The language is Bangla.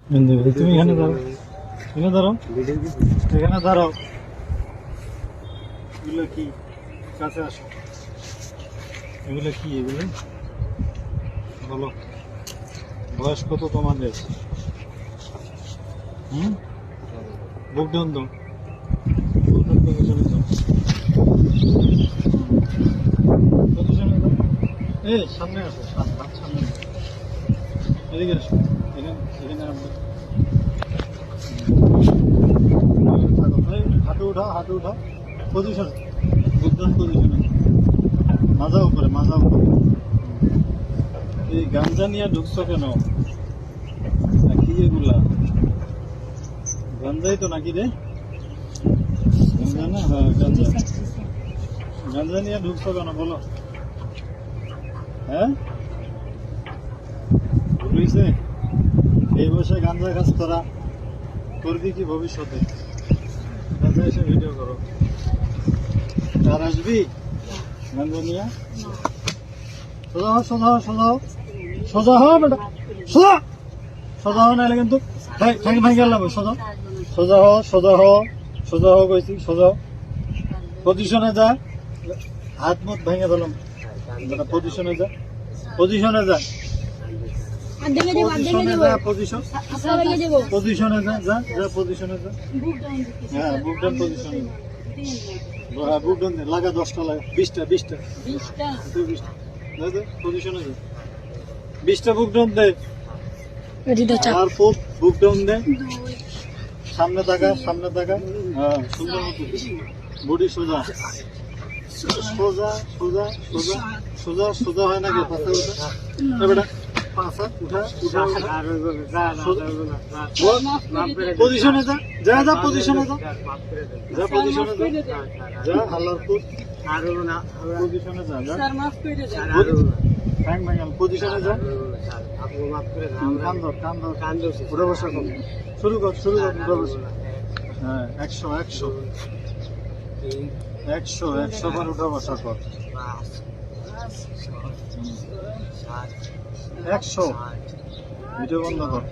তুমি এখানে দাঁড়াও, এখানে দাঁড়াও, এখানে দাঁড়াও। এগুলো কি? কাছে আসো। এগুলো কি? এগুলো বলো। বয়স কত তোমাদের? বুক ডাউন দাও। এই সামনে আসো, সামনে এদিকে আসো। এখানে এখানে হাঁটু উঠাও, হাঁটু উঠাও। পজিশন, বুকডাউন পজিশনে। মাজা উপরে, মাজা উপরে। এই গাঞ্জা নিয়ে ঢুকছো কেন? নাকি এগুলা গাঞ্জাই তো নাকি রে? গাঞ্জা না? হ্যাঁ গাঞ্জা। গাঞ্জা নিয়ে ঢুকছো কেন বলো? হ্যাঁ, বুঝছে? এই বয়সে গাঞ্জা কাজ করা করবি কি ভবিষ্যতে? গাঞ্জা এসে ভিডিও করো। আর আসবি গাঞ্জা নিয়ে? সোজা হও, সোজা হও, সোজা হও, সোজা হও বেটা, সোজা সোজা হও, নাহলে কিন্তু ভাঙি গেলাম। সোজা সোজা হও, সোজা হও, সোজা হও কইছি, সোজা হও। পজিশনে যা, হাত মুখ ভেঙে দিলাম। পজিশনে যা, পজিশনে যা, পজিশনে যা, পজিশনে যা, যা যা পজিশনে যা। হ্যাঁ বুক ডাউন পজিশনে। হ্যাঁ বুক ডাউন লাগা, 10টা লাগা, 20টা 20টা পজিশনে যা। 20টা বুক ডাউন দে। আর বুক ডাউন দে। সামনে তাকা, সামনে তাকা। হ্যাঁ সুন্দর মতো বডি সোজা, সোজা সোজা সোজা সোজা সোজা হয় নাকি? পাশা উঠা বেটা, পাশা উঠা উঠা। পজিশনে যা, যা যা পজিশনে যা, যা পজিশনে যা, যা হাল্লারপুর পজিশনে যা, যা পজিশনে যা। কান ধর, উঠে বসা কর, শুরু কর, শুরু কর, উঠে বসা। হ্যাঁ 100 100 100 100 বার উঠা বসা কর। 100 ভিডিও বন্ধ কর।